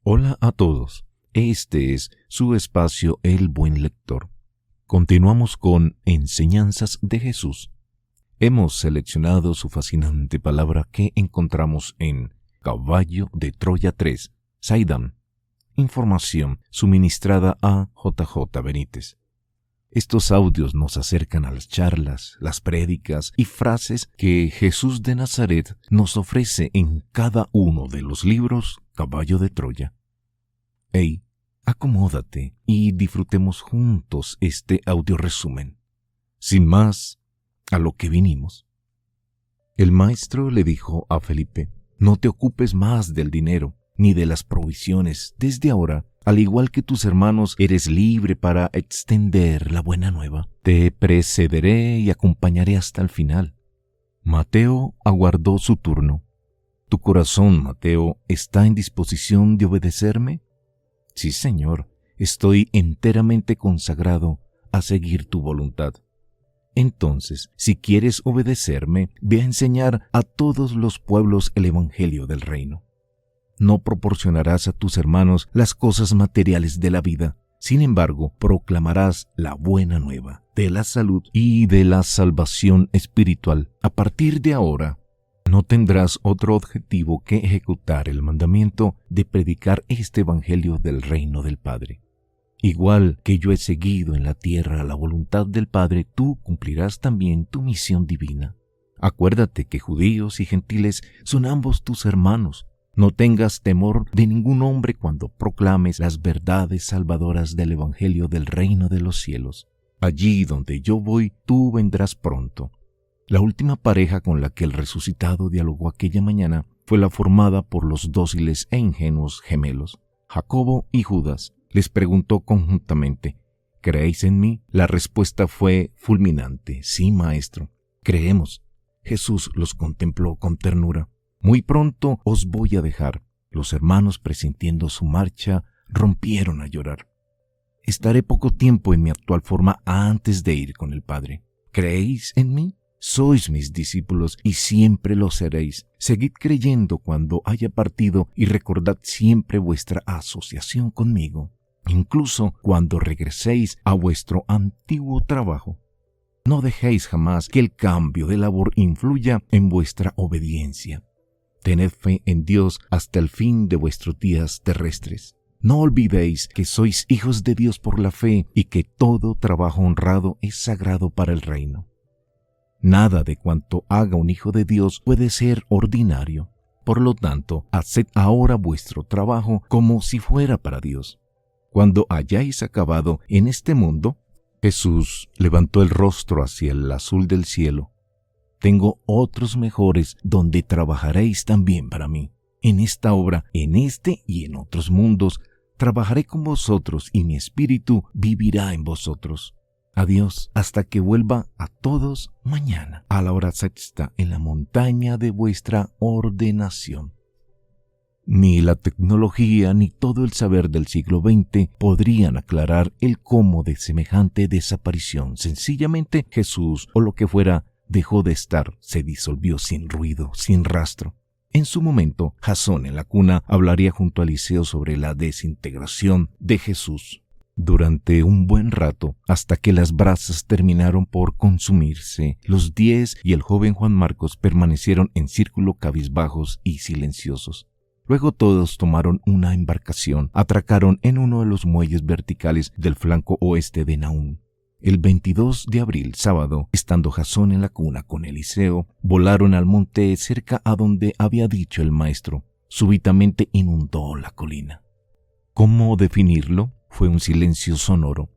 Hola a todos, este es su espacio El Buen Lector. Continuamos con Enseñanzas de Jesús. Hemos seleccionado su fascinante palabra que encontramos en Caballo de Troya 3, Saidam. Información suministrada a JJ Benítez. Estos audios nos acercan a las charlas, las prédicas y frases que Jesús de Nazaret nos ofrece en cada uno de los libros Caballo de Troya. Hey, acomódate y disfrutemos juntos este audio resumen. Sin más, a lo que vinimos. El maestro le dijo a Felipe: no te ocupes más del dinero ni de las provisiones. Desde ahora, al igual que tus hermanos, eres libre para extender la buena nueva. Te precederé y acompañaré hasta el final. Mateo aguardó su turno. ¿Tu corazón, Mateo, está en disposición de obedecerme? Sí, Señor, estoy enteramente consagrado a seguir tu voluntad. Entonces, si quieres obedecerme, ve a enseñar a todos los pueblos el evangelio del reino. No proporcionarás a tus hermanos las cosas materiales de la vida. Sin embargo, proclamarás la buena nueva de la salud y de la salvación espiritual. A partir de ahora, no tendrás otro objetivo que ejecutar el mandamiento de predicar este evangelio del reino del Padre. Igual que yo he seguido en la tierra la voluntad del Padre, tú cumplirás también tu misión divina. Acuérdate que judíos y gentiles son ambos tus hermanos. No tengas temor de ningún hombre cuando proclames las verdades salvadoras del evangelio del reino de los cielos. Allí donde yo voy, tú vendrás pronto. La última pareja con la que el resucitado dialogó aquella mañana fue la formada por los dóciles e ingenuos gemelos, Jacobo y Judas. Les preguntó conjuntamente: ¿creéis en mí? La respuesta fue fulminante: sí, maestro, creemos. Jesús los contempló con ternura. Muy pronto os voy a dejar. Los hermanos, presintiendo su marcha, rompieron a llorar. Estaré poco tiempo en mi actual forma antes de ir con el Padre. ¿Creéis en mí? Sois mis discípulos y siempre lo seréis. Seguid creyendo cuando haya partido y recordad siempre vuestra asociación conmigo, incluso cuando regreséis a vuestro antiguo trabajo. No dejéis jamás que el cambio de labor influya en vuestra obediencia. Tened fe en Dios hasta el fin de vuestros días terrestres. No olvidéis que sois hijos de Dios por la fe y que todo trabajo honrado es sagrado para el reino. Nada de cuanto haga un hijo de Dios puede ser ordinario. Por lo tanto, haced ahora vuestro trabajo como si fuera para Dios. Cuando hayáis acabado en este mundo, Jesús levantó el rostro hacia el azul del cielo. Tengo otros mejores donde trabajaréis también para mí. En esta obra, en este y en otros mundos, trabajaré con vosotros y mi espíritu vivirá en vosotros. Adiós, hasta que vuelva a todos mañana, a la hora sexta, en la montaña de vuestra ordenación. Ni la tecnología ni todo el saber del siglo XX podrían aclarar el cómo de semejante desaparición. Sencillamente Jesús, o lo que fuera, dejó de estar, se disolvió sin ruido, sin rastro. En su momento, Jasón en la cuna hablaría junto a Eliseo sobre la desintegración de Jesús. Durante un buen rato, hasta que las brasas terminaron por consumirse, los 10 y el joven Juan Marcos permanecieron en círculo cabizbajos y silenciosos. Luego todos tomaron una embarcación, atracaron en uno de los muelles verticales del flanco oeste de Naúm. El 22 de abril, sábado, estando Jasón en la cuna con Eliseo, volaron al monte cerca a donde había dicho el maestro. Súbitamente inundó la colina. ¿Cómo definirlo? Fue un silencio sonoro.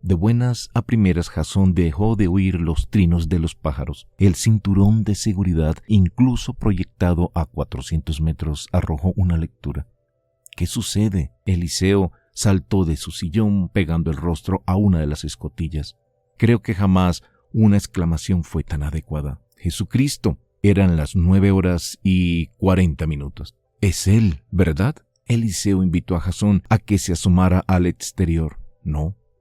De buenas a primeras, Jasón dejó de oír los trinos de los pájaros. El cinturón de seguridad, incluso proyectado a 400 metros, arrojó una lectura. ¿Qué sucede? Eliseo saltó de su sillón pegando el rostro a una de las escotillas. Creo que jamás una exclamación fue tan adecuada. Jesucristo. Eran las 9:40. Es él, ¿verdad? Eliseo invitó a Jasón a que se asomara al exterior.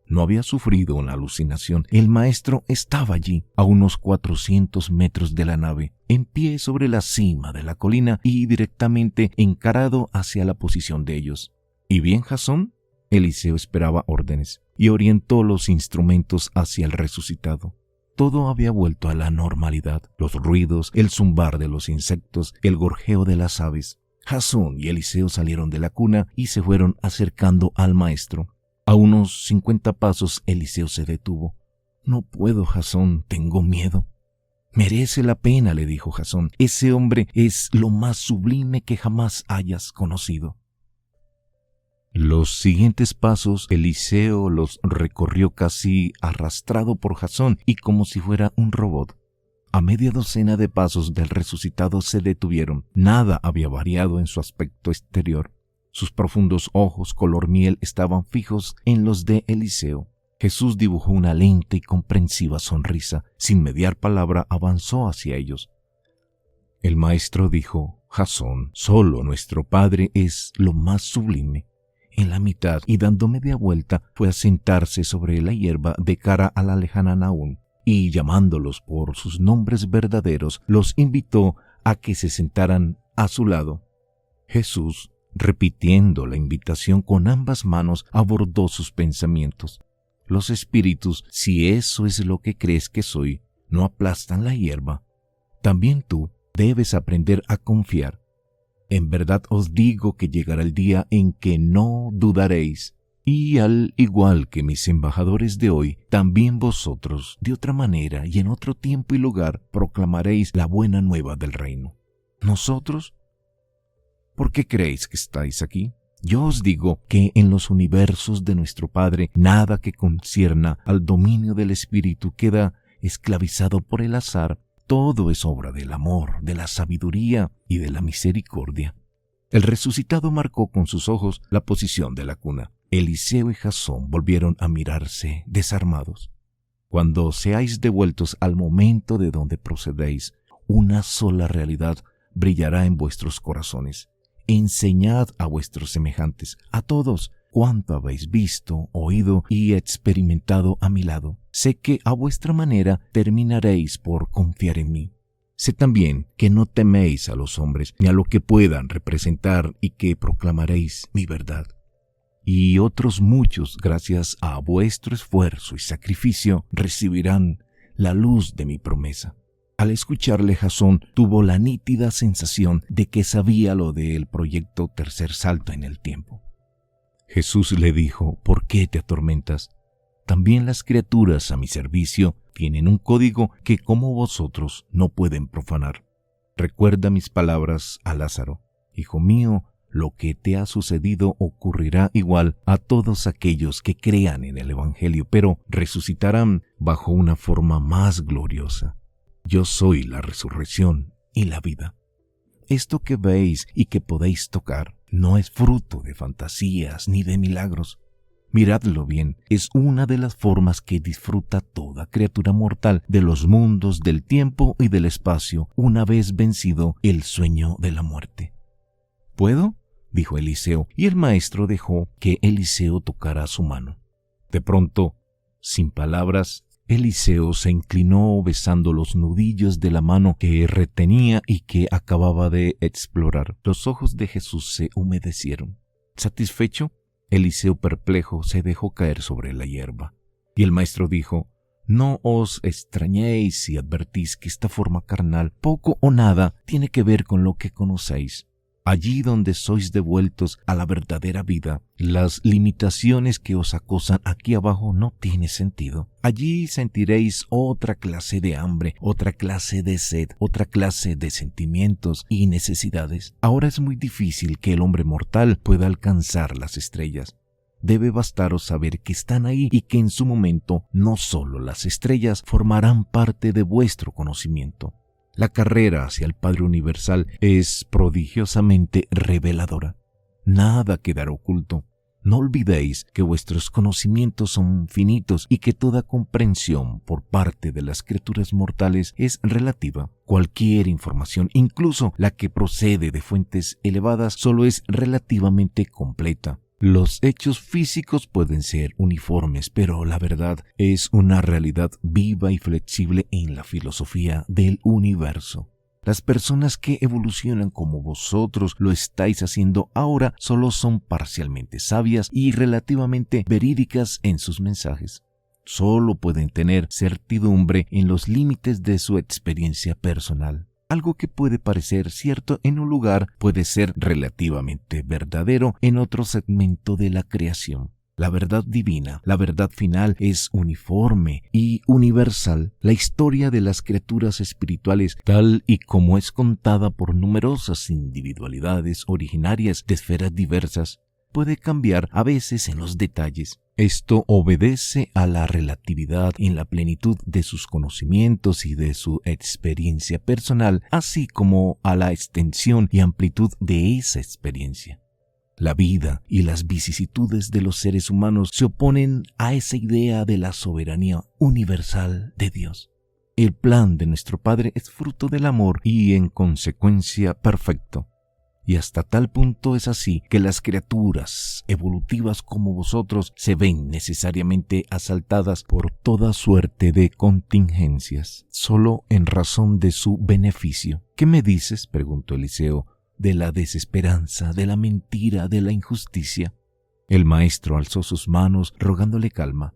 No había sufrido una alucinación. El maestro estaba allí, a unos 400 metros de la nave, en pie sobre la cima de la colina y directamente encarado hacia la posición de ellos. ¿Y bien, Jasón? Eliseo esperaba órdenes y orientó los instrumentos hacia el resucitado. Todo había vuelto a la normalidad, los ruidos, el zumbar de los insectos, el gorjeo de las aves. Jasón y Eliseo salieron de la cuna y se fueron acercando al maestro. A unos 50 pasos Eliseo se detuvo. «No puedo, Jasón, tengo miedo». «Merece la pena», le dijo Jasón. «Ese hombre es lo más sublime que jamás hayas conocido». Los siguientes pasos Eliseo los recorrió casi arrastrado por Jasón y como si fuera un robot. A media docena de pasos del resucitado se detuvieron. Nada había variado en su aspecto exterior. Sus profundos ojos color miel estaban fijos en los de Eliseo. Jesús dibujó una lenta y comprensiva sonrisa. Sin mediar palabra avanzó hacia ellos. El maestro dijo: «Jasón, solo nuestro Padre es lo más sublime». En la mitad, y dando media vuelta, fue a sentarse sobre la hierba de cara a la lejana Naún, y llamándolos por sus nombres verdaderos, los invitó a que se sentaran a su lado. Jesús, repitiendo la invitación con ambas manos, abordó sus pensamientos. Los espíritus, si eso es lo que crees que soy, no aplastan la hierba. También tú debes aprender a confiar. En verdad os digo que llegará el día en que no dudaréis, y al igual que mis embajadores de hoy, también vosotros, de otra manera y en otro tiempo y lugar, proclamaréis la buena nueva del reino. ¿Nosotros? ¿Por qué creéis que estáis aquí? Yo os digo que en los universos de nuestro Padre nada que concierna al dominio del Espíritu queda esclavizado por el azar. Todo es obra del amor, de la sabiduría y de la misericordia. El resucitado marcó con sus ojos la posición de la cuna. Eliseo y Jasón volvieron a mirarse desarmados. Cuando seáis devueltos al momento de donde procedéis, una sola realidad brillará en vuestros corazones. Enseñad a vuestros semejantes, a todos, cuánto habéis visto, oído y experimentado a mi lado. Sé que a vuestra manera terminaréis por confiar en mí. Sé también que no teméis a los hombres ni a lo que puedan representar y que proclamaréis mi verdad. Y otros muchos, gracias a vuestro esfuerzo y sacrificio, recibirán la luz de mi promesa. Al escucharle, Jasón tuvo la nítida sensación de que sabía lo del proyecto Tercer Salto en el Tiempo. Jesús le dijo: «¿Por qué te atormentas? También las criaturas a mi servicio tienen un código que como vosotros no pueden profanar. Recuerda mis palabras a Lázaro: Hijo mío, lo que te ha sucedido ocurrirá igual a todos aquellos que crean en el Evangelio, pero resucitarán bajo una forma más gloriosa. Yo soy la resurrección y la vida. Esto que veis y que podéis tocar no es fruto de fantasías ni de milagros. Miradlo bien, es una de las formas que disfruta toda criatura mortal de los mundos del tiempo y del espacio una vez vencido el sueño de la muerte». «¿Puedo?», dijo Eliseo, y el maestro dejó que Eliseo tocara su mano. De pronto, sin palabras, Eliseo se inclinó besando los nudillos de la mano que retenía y que acababa de explorar. Los ojos de Jesús se humedecieron. Satisfecho, Eliseo perplejo se dejó caer sobre la hierba. Y el maestro dijo: «No os extrañéis si advertís que esta forma carnal poco o nada tiene que ver con lo que conocéis. Allí donde sois devueltos a la verdadera vida, las limitaciones que os acosan aquí abajo no tienen sentido. Allí sentiréis otra clase de hambre, otra clase de sed, otra clase de sentimientos y necesidades. Ahora es muy difícil que el hombre mortal pueda alcanzar las estrellas. Debe bastaros saber que están ahí y que en su momento no solo las estrellas formarán parte de vuestro conocimiento. La carrera hacia el Padre Universal es prodigiosamente reveladora. Nada quedará oculto. No olvidéis que vuestros conocimientos son finitos y que toda comprensión por parte de las criaturas mortales es relativa. Cualquier información, incluso la que procede de fuentes elevadas, solo es relativamente completa. Los hechos físicos pueden ser uniformes, pero la verdad es una realidad viva y flexible en la filosofía del universo. Las personas que evolucionan como vosotros lo estáis haciendo ahora solo son parcialmente sabias y relativamente verídicas en sus mensajes. Solo pueden tener certidumbre en los límites de su experiencia personal. Algo que puede parecer cierto en un lugar puede ser relativamente verdadero en otro segmento de la creación. La verdad divina, la verdad final, es uniforme y universal. La historia de las criaturas espirituales, tal y como es contada por numerosas individualidades originarias de esferas diversas, puede cambiar a veces en los detalles. Esto obedece a la relatividad en la plenitud de sus conocimientos y de su experiencia personal, así como a la extensión y amplitud de esa experiencia. La vida y las vicisitudes de los seres humanos se oponen a esa idea de la soberanía universal de Dios. El plan de nuestro Padre es fruto del amor y, en consecuencia, perfecto. Y hasta tal punto es así que las criaturas evolutivas como vosotros se ven necesariamente asaltadas por toda suerte de contingencias, solo en razón de su beneficio. ¿Qué me dices?, preguntó Eliseo, de la desesperanza, de la mentira, de la injusticia. El maestro alzó sus manos rogándole calma.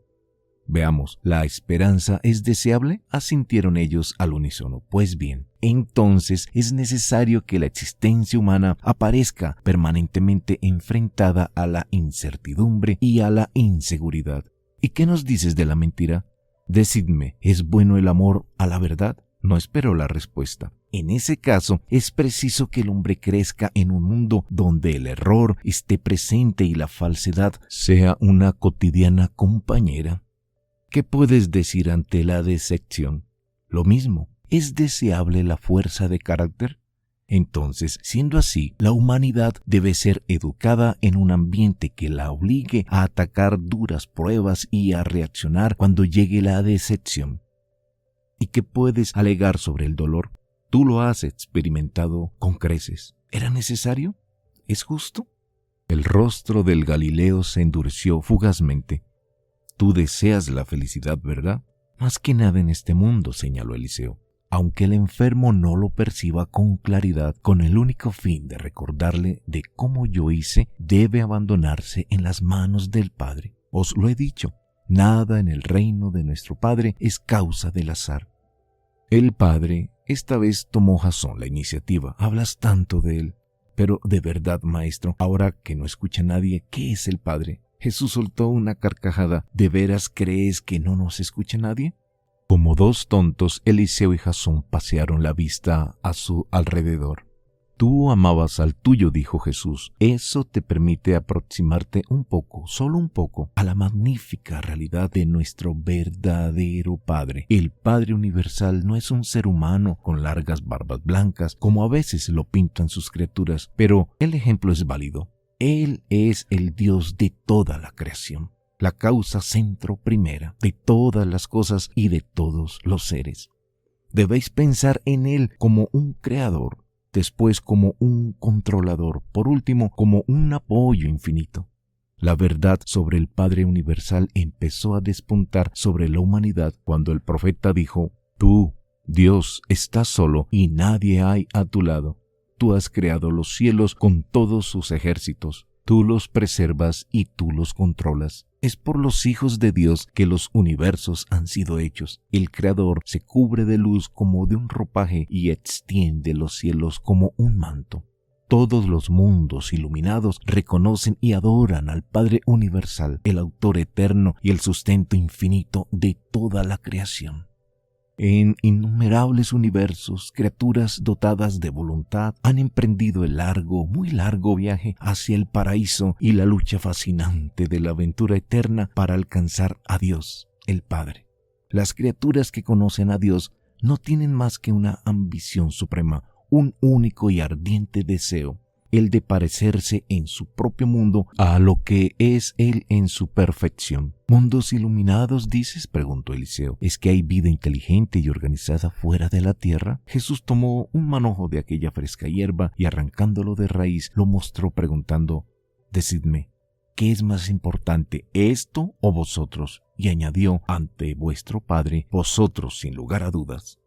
Veamos, ¿la esperanza es deseable?, asintieron ellos al unísono. Pues bien, entonces es necesario que la existencia humana aparezca permanentemente enfrentada a la incertidumbre y a la inseguridad. ¿Y qué nos dices de la mentira? Decidme, ¿es bueno el amor a la verdad? No esperó la respuesta. En ese caso, es preciso que el hombre crezca en un mundo donde el error esté presente y la falsedad sea una cotidiana compañera. ¿Qué puedes decir ante la decepción? Lo mismo. ¿Es deseable la fuerza de carácter? Entonces, siendo así, la humanidad debe ser educada en un ambiente que la obligue a atacar duras pruebas y a reaccionar cuando llegue la decepción. ¿Y qué puedes alegar sobre el dolor? Tú lo has experimentado con creces. ¿Era necesario? ¿Es justo? El rostro del Galileo se endureció fugazmente. Tú deseas la felicidad, ¿verdad? Más que nada en este mundo, señaló Eliseo, aunque el enfermo no lo perciba con claridad, con el único fin de recordarle de cómo yo hice, debe abandonarse en las manos del Padre. Os lo he dicho, nada en el reino de nuestro Padre es causa del azar. El Padre esta vez tomó Jasón la iniciativa. Hablas tanto de él. Pero de verdad, maestro, ahora que no escucha nadie, ¿qué es el Padre? Jesús soltó una carcajada. ¿De veras crees que no nos escucha nadie? Como dos tontos, Eliseo y Jasón pasearon la vista a su alrededor. Tú amabas al tuyo, dijo Jesús. Eso te permite aproximarte un poco, solo un poco, a la magnífica realidad de nuestro verdadero Padre. El Padre universal no es un ser humano con largas barbas blancas, como a veces lo pintan sus criaturas, pero el ejemplo es válido. Él es el Dios de toda la creación, la causa centro primera de todas las cosas y de todos los seres. Debéis pensar en Él como un creador, después como un controlador, por último como un apoyo infinito. La verdad sobre el Padre universal empezó a despuntar sobre la humanidad cuando el profeta dijo: Tú, Dios, estás solo y nadie hay a tu lado. Tú has creado los cielos con todos sus ejércitos. Tú los preservas y tú los controlas. Es por los hijos de Dios que los universos han sido hechos. El Creador se cubre de luz como de un ropaje y extiende los cielos como un manto. Todos los mundos iluminados reconocen y adoran al Padre universal, el autor eterno y el sustento infinito de toda la creación. En innumerables universos, criaturas dotadas de voluntad han emprendido el largo, muy largo viaje hacia el paraíso y la lucha fascinante de la aventura eterna para alcanzar a Dios, el Padre. Las criaturas que conocen a Dios no tienen más que una ambición suprema, un único y ardiente deseo, el de parecerse en su propio mundo a lo que es Él en su perfección. ¿Mundos iluminados, dices?, preguntó Eliseo. ¿Es que hay vida inteligente y organizada fuera de la tierra? Jesús tomó un manojo de aquella fresca hierba y arrancándolo de raíz lo mostró preguntando: Decidme, ¿qué es más importante, esto o vosotros? Y añadió: ante vuestro Padre, vosotros sin lugar a dudas.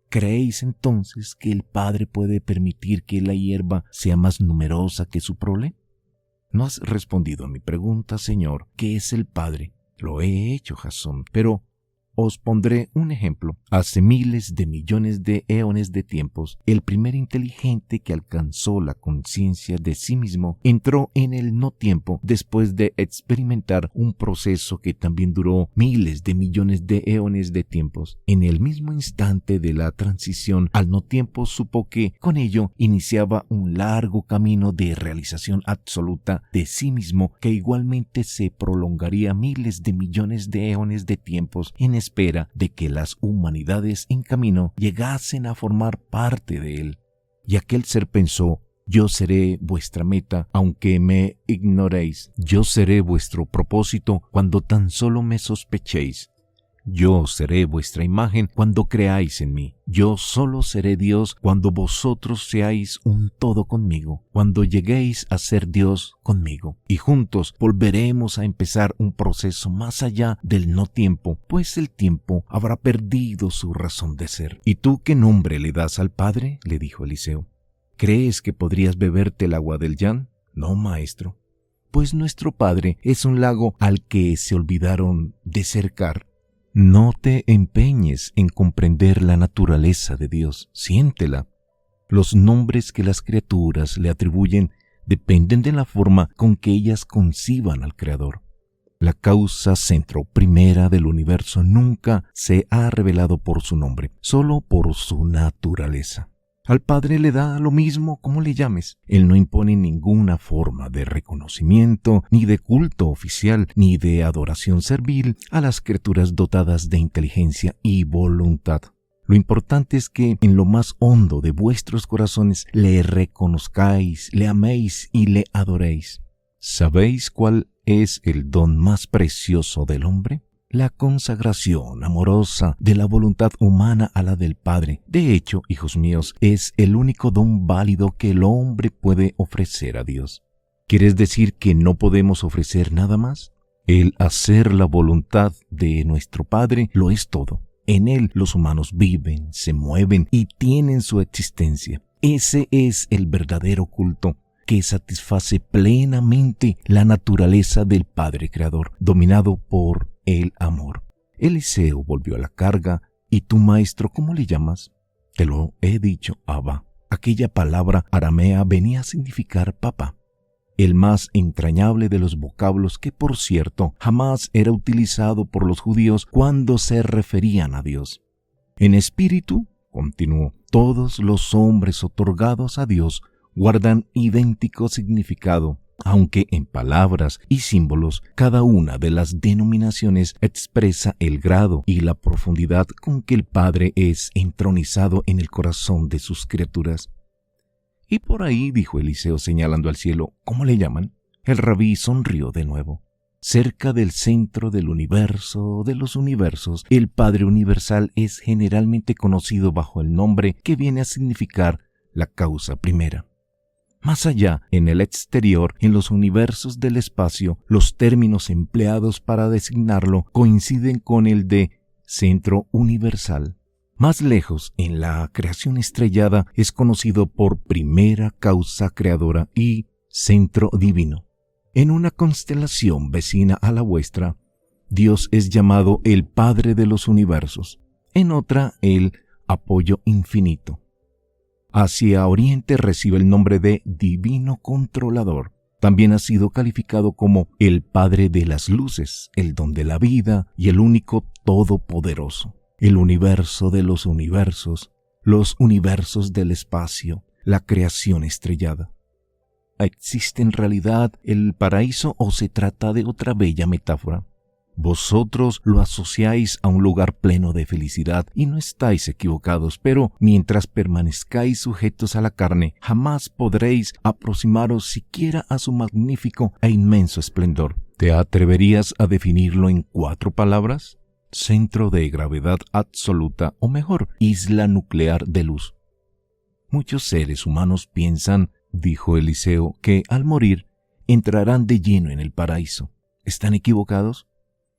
¿Creéis entonces que el Padre puede permitir que la hierba sea más numerosa que su prole? No has respondido a mi pregunta, Señor. ¿Qué es el Padre? Lo he hecho, Jasón, pero os pondré un ejemplo. Hace miles de millones de eones de tiempos, el primer inteligente que alcanzó la conciencia de sí mismo entró en el no tiempo después de experimentar un proceso que también duró miles de millones de eones de tiempos. En el mismo instante de la transición al no tiempo supo que con ello iniciaba un largo camino de realización absoluta de sí mismo que igualmente se prolongaría miles de millones de eones de tiempos en espera de que las humanidades en camino llegasen a formar parte de él. Y aquel ser pensó: yo seré vuestra meta, aunque me ignoréis. Yo seré vuestro propósito cuando tan solo me sospechéis. Yo seré vuestra imagen cuando creáis en mí. Yo solo seré Dios cuando vosotros seáis un todo conmigo, cuando lleguéis a ser Dios conmigo. Y juntos volveremos a empezar un proceso más allá del no tiempo, pues el tiempo habrá perdido su razón de ser. ¿Y tú qué nombre le das al Padre?, le dijo Eliseo. ¿Crees que podrías beberte el agua del Yan? No, maestro. Pues nuestro Padre es un lago al que se olvidaron de cercar. No te empeñes en comprender la naturaleza de Dios, siéntela. Los nombres que las criaturas le atribuyen dependen de la forma con que ellas conciban al Creador. La causa centro primera del universo nunca se ha revelado por su nombre, solo por su naturaleza. Al Padre le da lo mismo como le llames. Él no impone ninguna forma de reconocimiento, ni de culto oficial, ni de adoración servil a las criaturas dotadas de inteligencia y voluntad. Lo importante es que en lo más hondo de vuestros corazones le reconozcáis, le améis y le adoréis. ¿Sabéis cuál es el don más precioso del hombre? La consagración amorosa de la voluntad humana a la del Padre. De hecho, hijos míos, es el único don válido que el hombre puede ofrecer a Dios. ¿Quieres decir que no podemos ofrecer nada más? El hacer la voluntad de nuestro Padre lo es todo. En Él los humanos viven, se mueven y tienen su existencia. Ese es el verdadero culto que satisface plenamente la naturaleza del Padre Creador, dominado por el amor. Eliseo volvió a la carga. ¿Y tu maestro cómo le llamas? Te lo he dicho, Abba. Aquella palabra aramea venía a significar papá, el más entrañable de los vocablos que, por cierto, jamás era utilizado por los judíos cuando se referían a Dios. En espíritu, continuó, todos los hombres otorgados a Dios guardan idéntico significado, aunque en palabras y símbolos cada una de las denominaciones expresa el grado y la profundidad con que el Padre es entronizado en el corazón de sus criaturas. Y por ahí, dijo Eliseo señalando al cielo, ¿cómo le llaman? El rabí sonrió de nuevo. Cerca del centro del universo, de los universos, el Padre Universal es generalmente conocido bajo el nombre que viene a significar la causa primera. Más allá, en el exterior, en los universos del espacio, los términos empleados para designarlo coinciden con el de centro universal. Más lejos, en la creación estrellada, es conocido por primera causa creadora y centro divino. En una constelación vecina a la vuestra, Dios es llamado el Padre de los universos. En otra, el apoyo infinito. Hacia Oriente recibe el nombre de Divino Controlador. También ha sido calificado como el Padre de las Luces, el Don de la Vida y el único Todopoderoso. El universo de los universos del espacio, la creación estrellada. ¿Existe en realidad el paraíso o se trata de otra bella metáfora? Vosotros lo asociáis a un lugar pleno de felicidad y no estáis equivocados, pero mientras permanezcáis sujetos a la carne, jamás podréis aproximaros siquiera a su magnífico e inmenso esplendor. ¿Te atreverías a definirlo en 4 palabras? Centro de gravedad absoluta, o mejor, isla nuclear de luz. Muchos seres humanos piensan, dijo Eliseo, que al morir entrarán de lleno en el paraíso. ¿Están equivocados?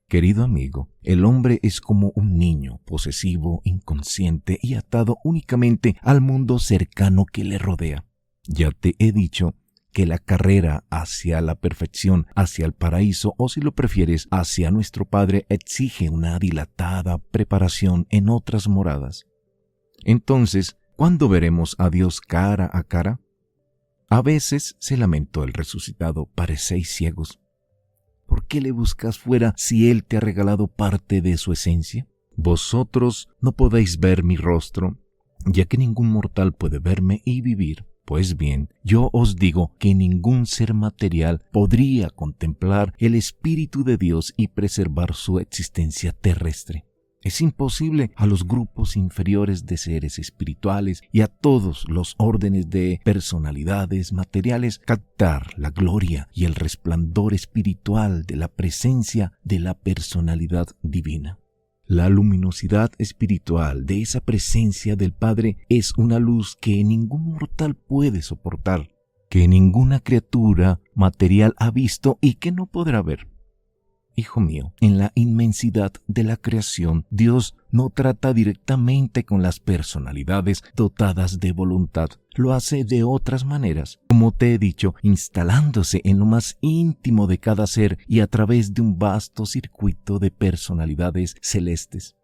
Querido amigo, el hombre es como un niño, posesivo, inconsciente y atado únicamente al mundo cercano que le rodea. Ya te he dicho que la carrera hacia la perfección, hacia el paraíso o si lo prefieres, hacia nuestro Padre exige una dilatada preparación en otras moradas. Entonces, ¿cuándo veremos a Dios cara a cara? A veces, se lamentó el resucitado, parecéis ciegos. ¿Por qué le buscas fuera si Él te ha regalado parte de su esencia? Vosotros no podéis ver mi rostro, ya que ningún mortal puede verme y vivir. Pues bien, yo os digo que ningún ser material podría contemplar el Espíritu de Dios y preservar su existencia terrestre. Es imposible a los grupos inferiores de seres espirituales y a todos los órdenes de personalidades materiales captar la gloria y el resplandor espiritual de la presencia de la personalidad divina. La luminosidad espiritual de esa presencia del Padre es una luz que ningún mortal puede soportar, que ninguna criatura material ha visto y que no podrá ver. Hijo mío, en la inmensidad de la creación, Dios no trata directamente con las personalidades dotadas de voluntad. Lo hace de otras maneras, como te he dicho, instalándose en lo más íntimo de cada ser y a través de un vasto circuito de personalidades celestes.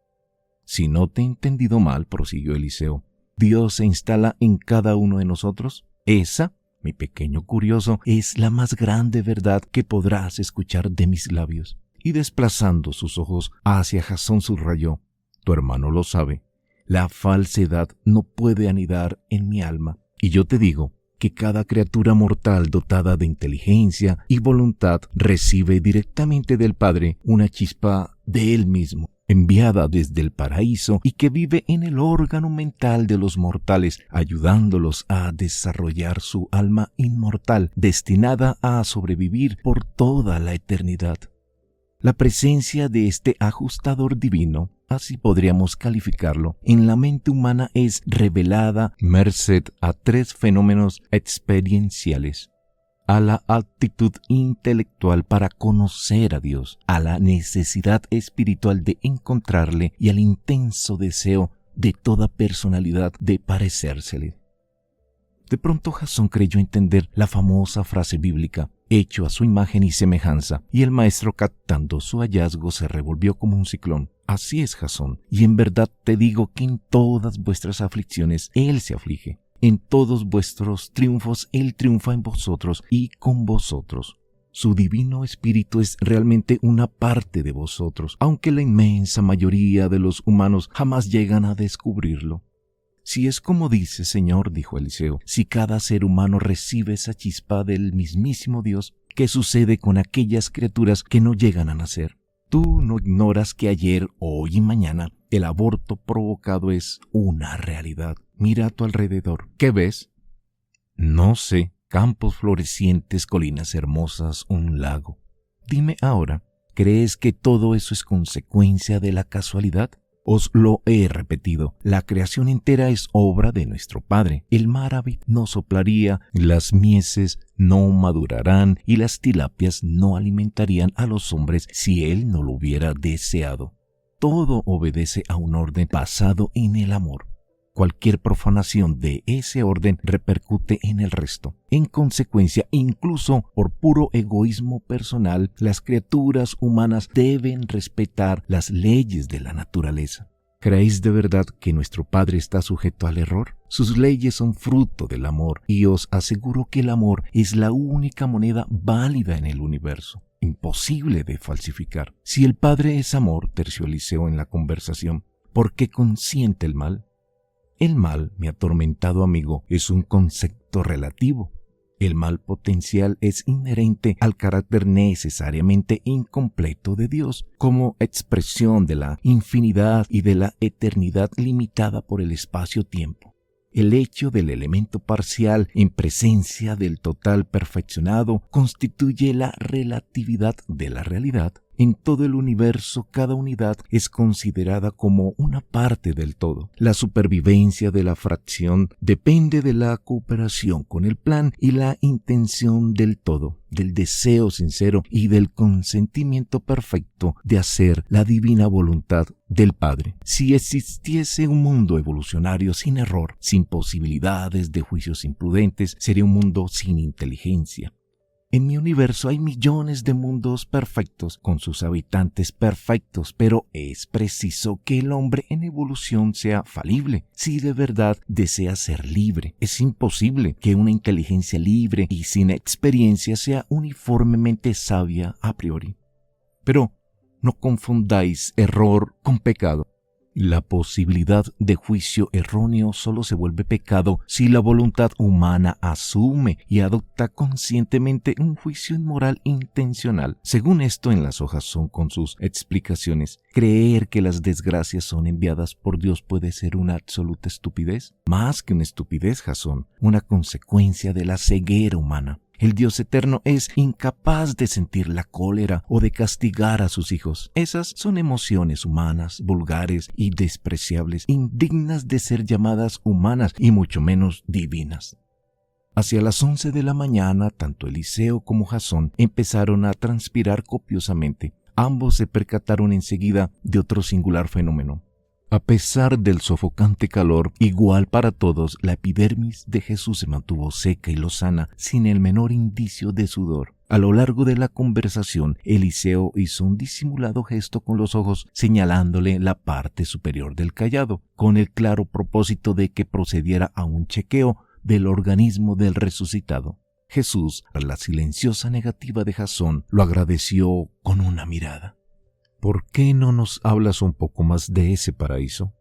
Si no te he entendido mal, prosiguió Eliseo, ¿Dios se instala en cada uno de nosotros? Esa, mi pequeño curioso, es la más grande verdad que podrás escuchar de mis labios. Y desplazando sus ojos hacia Jasón subrayó, tu hermano lo sabe, la falsedad no puede anidar en mi alma. Y yo te digo que cada criatura mortal dotada de inteligencia y voluntad recibe directamente del Padre una chispa de Él mismo, enviada desde el paraíso y que vive en el órgano mental de los mortales, ayudándolos a desarrollar su alma inmortal, destinada a sobrevivir por toda la eternidad. La presencia de este ajustador divino, así podríamos calificarlo, en la mente humana es revelada merced a tres fenómenos experienciales: a la aptitud intelectual para conocer a Dios, a la necesidad espiritual de encontrarle y al intenso deseo de toda personalidad de parecérsele. De pronto Jasón creyó entender la famosa frase bíblica, hecho a su imagen y semejanza, y el maestro, captando su hallazgo, se revolvió como un ciclón. Así es, Jasón, y en verdad te digo que en todas vuestras aflicciones Él se aflige. En todos vuestros triunfos Él triunfa en vosotros y con vosotros. Su divino espíritu es realmente una parte de vosotros, aunque la inmensa mayoría de los humanos jamás llegan a descubrirlo. Si es como dice, Señor, dijo Eliseo, si cada ser humano recibe esa chispa del mismísimo Dios, ¿qué sucede con aquellas criaturas que no llegan a nacer? Tú no ignoras que ayer, hoy y mañana el aborto provocado es una realidad. Mira a tu alrededor. ¿Qué ves? No sé, campos florecientes, colinas hermosas, un lago. Dime ahora, ¿crees que todo eso es consecuencia de la casualidad? Os lo he repetido, la creación entera es obra de nuestro Padre. El mar no soplaría, las mieses no madurarán y las tilapias no alimentarían a los hombres si Él no lo hubiera deseado. Todo obedece a un orden basado en el amor. Cualquier profanación de ese orden repercute en el resto. En consecuencia, incluso por puro egoísmo personal, las criaturas humanas deben respetar las leyes de la naturaleza. ¿Creéis de verdad que nuestro Padre está sujeto al error? Sus leyes son fruto del amor, y os aseguro que el amor es la única moneda válida en el universo, imposible de falsificar. Si el Padre es amor, terció Eliseo en la conversación, ¿por qué consiente el mal? El mal, mi atormentado amigo, es un concepto relativo. El mal potencial es inherente al carácter necesariamente incompleto de Dios, como expresión de la infinidad y de la eternidad limitada por el espacio-tiempo. El hecho del elemento parcial en presencia del total perfeccionado constituye la relatividad de la realidad. En todo el universo, cada unidad es considerada como una parte del todo. La supervivencia de la fracción depende de la cooperación con el plan y la intención del todo, del deseo sincero y del consentimiento perfecto de hacer la divina voluntad del Padre. Si existiese un mundo evolucionario sin error, sin posibilidades de juicios imprudentes, sería un mundo sin inteligencia. En mi universo hay millones de mundos perfectos, con sus habitantes perfectos, pero es preciso que el hombre en evolución sea falible, si de verdad desea ser libre. Es imposible que una inteligencia libre y sin experiencia sea uniformemente sabia a priori. Pero no confundáis error con pecado. La posibilidad de juicio erróneo solo se vuelve pecado si la voluntad humana asume y adopta conscientemente un juicio inmoral intencional. Según esto en las hojas son con sus explicaciones, creer que las desgracias son enviadas por Dios puede ser una absoluta estupidez. Más que una estupidez, Jasón, una consecuencia de la ceguera humana. El Dios eterno es incapaz de sentir la cólera o de castigar a sus hijos. Esas son emociones humanas, vulgares y despreciables, indignas de ser llamadas humanas y mucho menos divinas. Hacia las 11 de la mañana, tanto Eliseo como Jasón empezaron a transpirar copiosamente. Ambos se percataron enseguida de otro singular fenómeno. A pesar del sofocante calor, igual para todos, la epidermis de Jesús se mantuvo seca y lozana, sin el menor indicio de sudor. A lo largo de la conversación, Eliseo hizo un disimulado gesto con los ojos, señalándole la parte superior del cayado, con el claro propósito de que procediera a un chequeo del organismo del resucitado. Jesús, a la silenciosa negativa de Jasón, lo agradeció con una mirada. ¿Por qué no nos hablas un poco más de ese paraíso?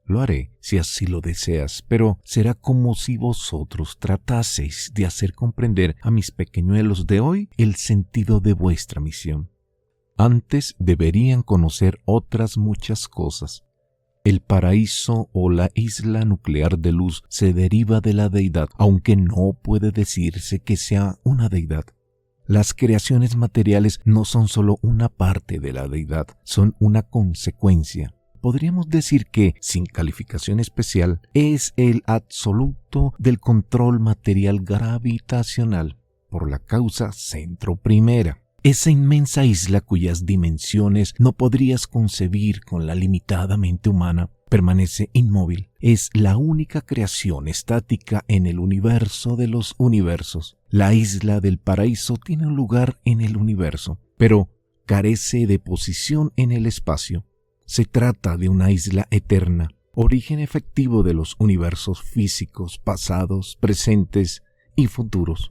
Lo haré si así lo deseas, pero será como si vosotros trataseis de hacer comprender a mis pequeñuelos de hoy el sentido de vuestra misión. Antes deberían conocer otras muchas cosas. El paraíso o la isla nuclear de luz se deriva de la deidad, aunque no puede decirse que sea una deidad. Las creaciones materiales no son solo una parte de la deidad, son una consecuencia. Podríamos decir que, sin calificación especial, es el absoluto del control material gravitacional, por la causa centro primera. Esa inmensa isla cuyas dimensiones no podrías concebir con la limitada mente humana, permanece inmóvil. Es la única creación estática en el universo de los universos. La isla del paraíso tiene un lugar en el universo, pero carece de posición en el espacio. Se trata de una isla eterna, origen efectivo de los universos físicos, pasados, presentes y futuros.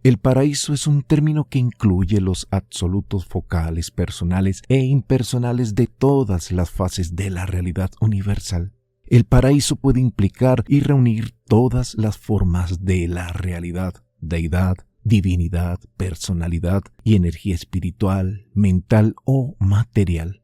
El paraíso es un término que incluye los absolutos focales personales e impersonales de todas las fases de la realidad universal. El paraíso puede implicar y reunir todas las formas de la realidad, deidad, divinidad, personalidad y energía espiritual, mental o material.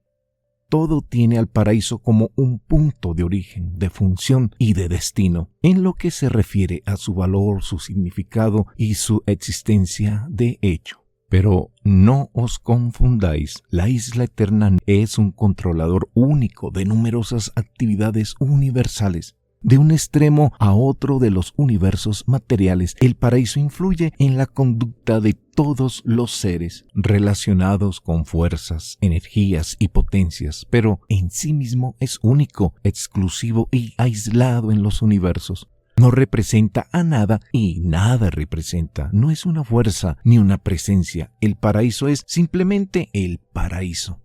Todo tiene al paraíso como un punto de origen, de función y de destino, en lo que se refiere a su valor, su significado y su existencia de hecho. Pero no os confundáis, la isla eterna es un controlador único de numerosas actividades universales. De un extremo a otro de los universos materiales, el paraíso influye en la conducta de todos los seres relacionados con fuerzas, energías y potencias, pero en sí mismo es único, exclusivo y aislado en los universos. No representa a nada y nada representa. No es una fuerza ni una presencia. El paraíso es simplemente el paraíso.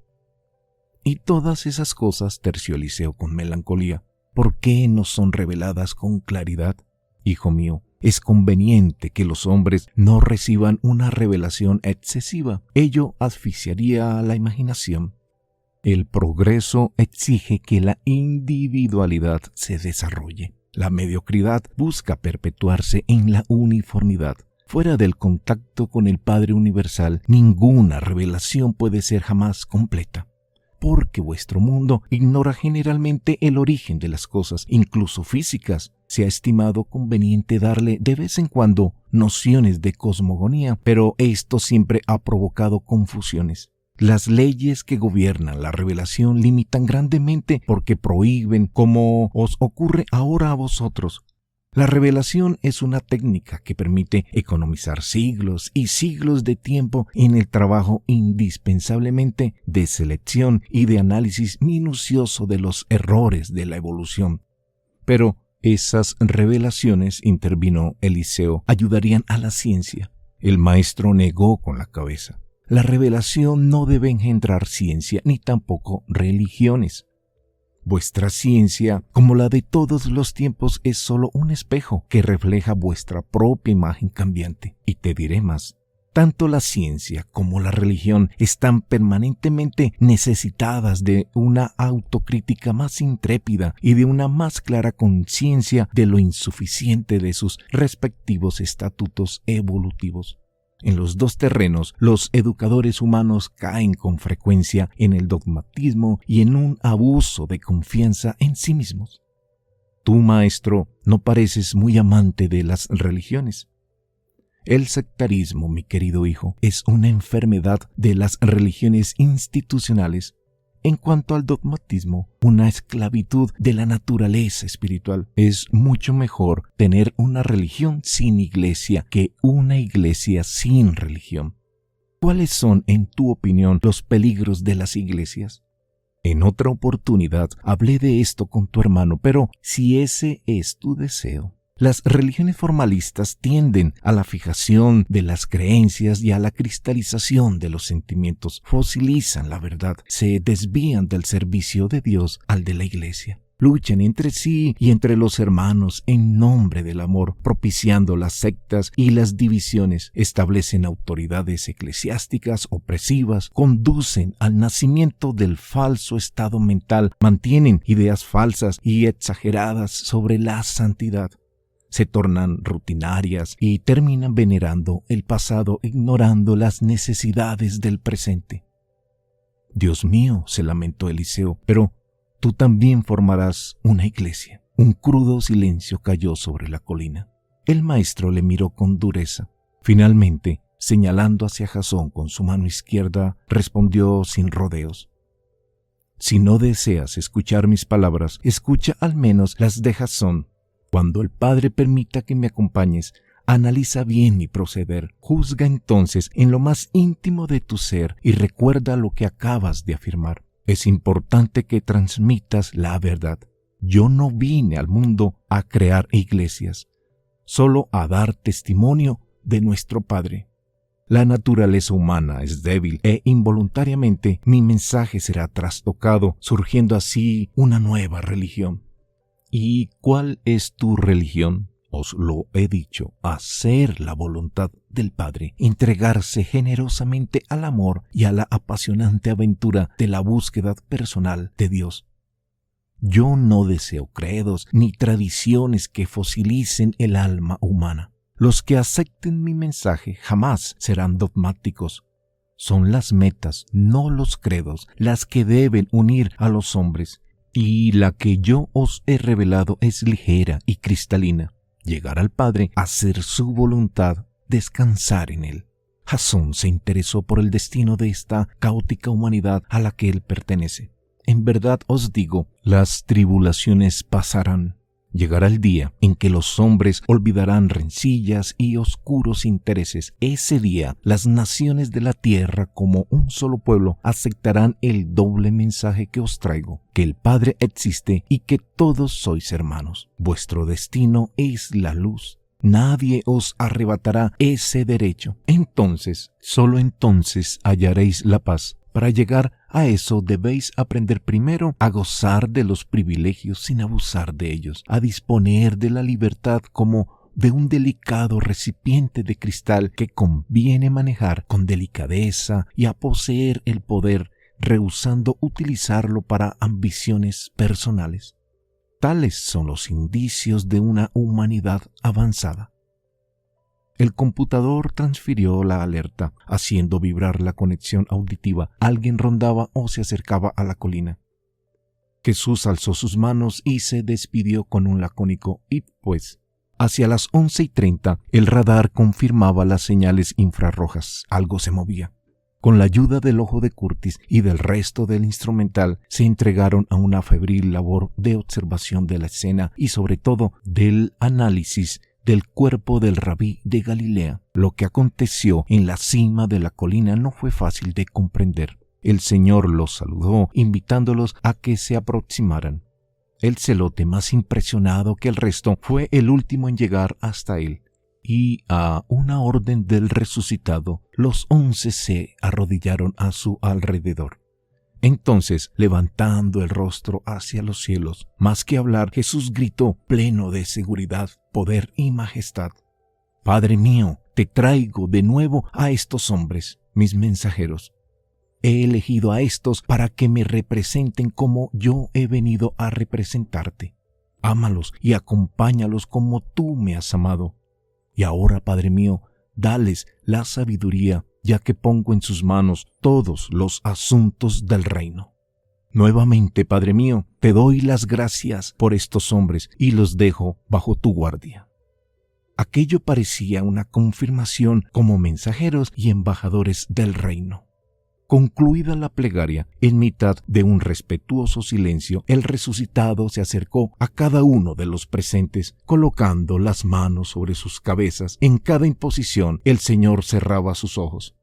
Y todas esas cosas, terció Eliseo con melancolía, ¿por qué no son reveladas con claridad? Hijo mío, es conveniente que los hombres no reciban una revelación excesiva. Ello asfixiaría a la imaginación. El progreso exige que la individualidad se desarrolle. La mediocridad busca perpetuarse en la uniformidad. Fuera del contacto con el Padre Universal, ninguna revelación puede ser jamás completa. Porque vuestro mundo ignora generalmente el origen de las cosas, incluso físicas. Se ha estimado conveniente darle de vez en cuando nociones de cosmogonía, pero esto siempre ha provocado confusiones. Las leyes que gobiernan la revelación limitan grandemente porque prohíben, como os ocurre ahora a vosotros. La revelación es una técnica que permite economizar siglos y siglos de tiempo en el trabajo indispensablemente de selección y de análisis minucioso de los errores de la evolución. Pero esas revelaciones, intervino Eliseo, ayudarían a la ciencia. El maestro negó con la cabeza. La revelación no debe engendrar ciencia ni tampoco religiones. Vuestra ciencia, como la de todos los tiempos, es solo un espejo que refleja vuestra propia imagen cambiante. Y te diré más. Tanto la ciencia como la religión están permanentemente necesitadas de una autocrítica más intrépida y de una más clara conciencia de lo insuficiente de sus respectivos estatutos evolutivos. En los dos terrenos, los educadores humanos caen con frecuencia en el dogmatismo y en un abuso de confianza en sí mismos. Tú, maestro, no pareces muy amante de las religiones. El sectarismo, mi querido hijo, es una enfermedad de las religiones institucionales. En cuanto al dogmatismo, una esclavitud de la naturaleza espiritual. Es mucho mejor tener una religión sin iglesia que una iglesia sin religión. ¿Cuáles son, en tu opinión, los peligros de las iglesias? En otra oportunidad hablé de esto con tu hermano, pero si ese es tu deseo. Las religiones formalistas tienden a la fijación de las creencias y a la cristalización de los sentimientos, fosilizan la verdad, se desvían del servicio de Dios al de la Iglesia. Luchan entre sí y entre los hermanos en nombre del amor, propiciando las sectas y las divisiones, establecen autoridades eclesiásticas opresivas, conducen al nacimiento del falso estado mental, mantienen ideas falsas y exageradas sobre la santidad. Se tornan rutinarias y terminan venerando el pasado, ignorando las necesidades del presente. Dios mío, se lamentó Eliseo, pero tú también formarás una iglesia. Un crudo silencio cayó sobre la colina. El maestro le miró con dureza. Finalmente, señalando hacia Jasón con su mano izquierda, respondió sin rodeos. Si no deseas escuchar mis palabras, escucha al menos las de Jasón. Cuando el Padre permita que me acompañes, analiza bien mi proceder, juzga entonces en lo más íntimo de tu ser y recuerda lo que acabas de afirmar. Es importante que transmitas la verdad. Yo no vine al mundo a crear iglesias, solo a dar testimonio de nuestro Padre. La naturaleza humana es débil e involuntariamente mi mensaje será trastocado, surgiendo así una nueva religión. ¿Y cuál es tu religión? Os lo he dicho, hacer la voluntad del Padre, entregarse generosamente al amor y a la apasionante aventura de la búsqueda personal de Dios. Yo no deseo credos ni tradiciones que fosilicen el alma humana. Los que acepten mi mensaje jamás serán dogmáticos. Son las metas, no los credos, las que deben unir a los hombres. Y la que yo os he revelado es ligera y cristalina. Llegar al Padre, hacer su voluntad, descansar en Él. Jasón se interesó por el destino de esta caótica humanidad a la que él pertenece. En verdad os digo, las tribulaciones pasarán. Llegará el día en que los hombres olvidarán rencillas y oscuros intereses. Ese día, las naciones de la tierra, como un solo pueblo, aceptarán el doble mensaje que os traigo, que el Padre existe y que todos sois hermanos. Vuestro destino es la luz. Nadie os arrebatará ese derecho. Entonces, solo entonces hallaréis la paz. Para llegar a eso debéis aprender primero a gozar de los privilegios sin abusar de ellos, a disponer de la libertad como de un delicado recipiente de cristal que conviene manejar con delicadeza y a poseer el poder, rehusando utilizarlo para ambiciones personales. Tales son los indicios de una humanidad avanzada. El computador transfirió la alerta, haciendo vibrar la conexión auditiva. Alguien rondaba o se acercaba a la colina. Jesús alzó sus manos y se despidió con un lacónico «id pues». Hacia las 11:30, el radar confirmaba las señales infrarrojas. Algo se movía. Con la ayuda del ojo de Curtis y del resto del instrumental, se entregaron a una febril labor de observación de la escena y sobre todo del análisis del cuerpo del rabí de Galilea. Lo que aconteció en la cima de la colina no fue fácil de comprender. El Señor los saludó, invitándolos a que se aproximaran. El celote, más impresionado que el resto, fue el último en llegar hasta él. Y a una orden del resucitado, los 11 se arrodillaron a su alrededor. Entonces, levantando el rostro hacia los cielos, más que hablar, Jesús gritó, pleno de seguridad, poder y majestad: Padre mío, te traigo de nuevo a estos hombres, mis mensajeros. He elegido a estos para que me representen como yo he venido a representarte. Ámalos y acompáñalos como tú me has amado. Y ahora, Padre mío, dales la sabiduría, ya que pongo en sus manos todos los asuntos del reino. Nuevamente, Padre mío, te doy las gracias por estos hombres y los dejo bajo tu guardia. Aquello parecía una confirmación como mensajeros y embajadores del reino. Concluida la plegaria, en mitad de un respetuoso silencio, el resucitado se acercó a cada uno de los presentes, colocando las manos sobre sus cabezas. En cada imposición, el Señor cerraba sus ojos.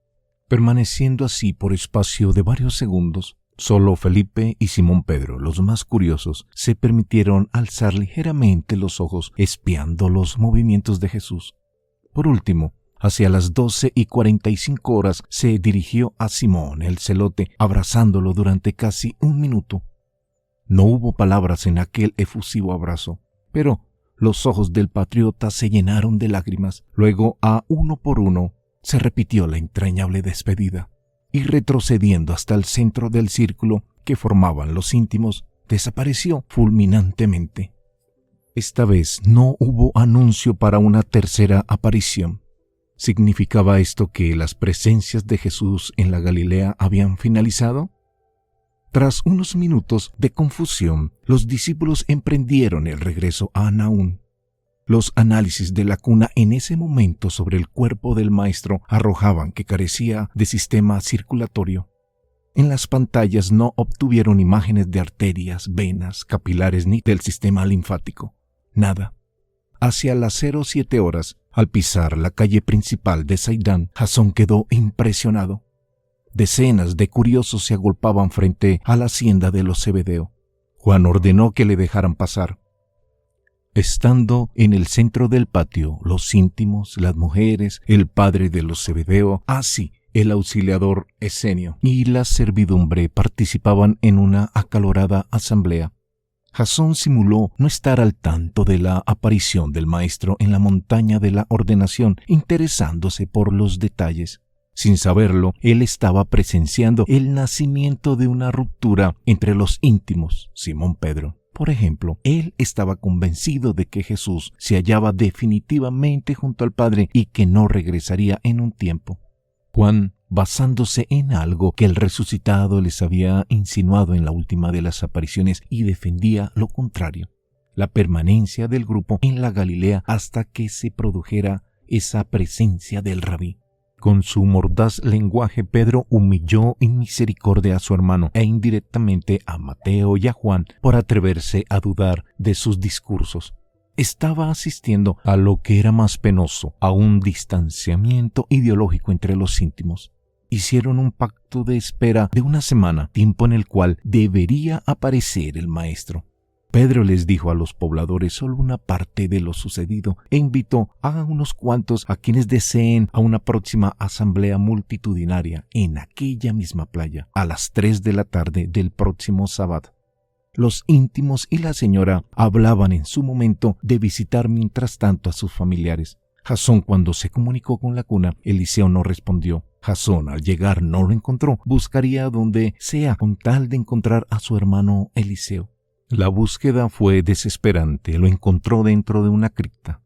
Permaneciendo así por espacio de varios segundos, solo Felipe y Simón Pedro, los más curiosos, se permitieron alzar ligeramente los ojos, espiando los movimientos de Jesús. Por último, hacia las 12:45 se dirigió a Simón el celote, abrazándolo durante casi un minuto. No hubo palabras en aquel efusivo abrazo, pero los ojos del patriota se llenaron de lágrimas. Luego, a uno por uno, se repitió la entrañable despedida, y retrocediendo hasta el centro del círculo que formaban los íntimos, desapareció fulminantemente. Esta vez no hubo anuncio para una tercera aparición. ¿Significaba esto que las presencias de Jesús en la Galilea habían finalizado? Tras unos minutos de confusión, los discípulos emprendieron el regreso a Naún. Los análisis de la cuna en ese momento sobre el cuerpo del maestro arrojaban que carecía de sistema circulatorio. En las pantallas no obtuvieron imágenes de arterias, venas, capilares ni del sistema linfático. Nada. Hacia las 07:00, al pisar la calle principal de Saidán, Jasón quedó impresionado. Decenas de curiosos se agolpaban frente a la hacienda de los Zebedeo. Juan ordenó que le dejaran pasar. Estando en el centro del patio, los íntimos, las mujeres, el padre de los Zebedeo, así el auxiliador Esenio y la servidumbre participaban en una acalorada asamblea. Jasón simuló no estar al tanto de la aparición del maestro en la montaña de la ordenación, interesándose por los detalles. Sin saberlo, él estaba presenciando el nacimiento de una ruptura entre los íntimos. Simón Pedro, por ejemplo, él estaba convencido de que Jesús se hallaba definitivamente junto al Padre y que no regresaría en un tiempo. Juan, basándose en algo que el resucitado les había insinuado en la última de las apariciones, y defendía lo contrario, la permanencia del grupo en la Galilea hasta que se produjera esa presencia del rabí. Con su mordaz lenguaje, Pedro humilló en misericordia a su hermano e indirectamente a Mateo y a Juan por atreverse a dudar de sus discursos. Estaba asistiendo a lo que era más penoso, a un distanciamiento ideológico entre los íntimos. Hicieron un pacto de espera de una semana, tiempo en el cual debería aparecer el maestro. Pedro les dijo a los pobladores solo una parte de lo sucedido e invitó a unos cuantos a quienes deseen a una próxima asamblea multitudinaria en aquella misma playa a las 3 de la tarde del próximo sábado. Los íntimos y la señora hablaban en su momento de visitar mientras tanto a sus familiares. Jasón, cuando se comunicó con la cuna, Eliseo no respondió. Jasón, al llegar, no lo encontró. Buscaría donde sea con tal de encontrar a su hermano Eliseo. La búsqueda fue desesperante. Lo encontró dentro de una cripta.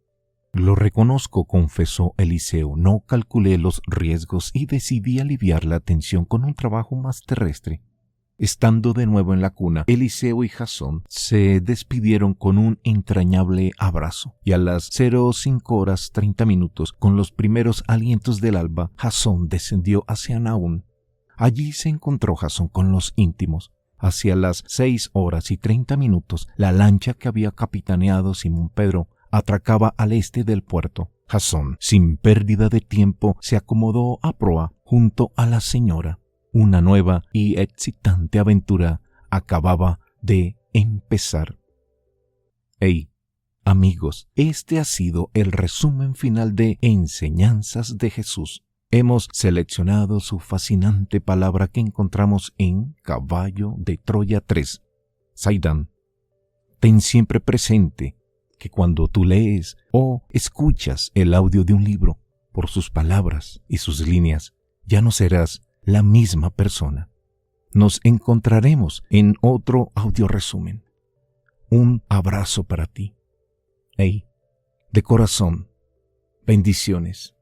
Lo reconozco, confesó Eliseo. No calculé los riesgos y decidí aliviar la tensión con un trabajo más terrestre. Estando de nuevo en la cuna, Eliseo y Jasón se despidieron con un entrañable abrazo, y a las 05:30, con los primeros alientos del alba, Jasón descendió hacia Naún. Allí se encontró Jasón con los íntimos. Hacia las 6:30, la lancha que había capitaneado Simón Pedro atracaba al este del puerto. Jasón, sin pérdida de tiempo, se acomodó a proa junto a la señora. Una nueva y excitante aventura acababa de empezar. Amigos, este ha sido el resumen final de Enseñanzas de Jesús. Hemos seleccionado su fascinante palabra que encontramos en Caballo de Troya 3. Saidán, ten siempre presente que cuando tú lees o escuchas el audio de un libro, por sus palabras y sus líneas, ya no serás la misma persona. Nos encontraremos en otro audio resumen. Un abrazo para ti. De corazón, bendiciones.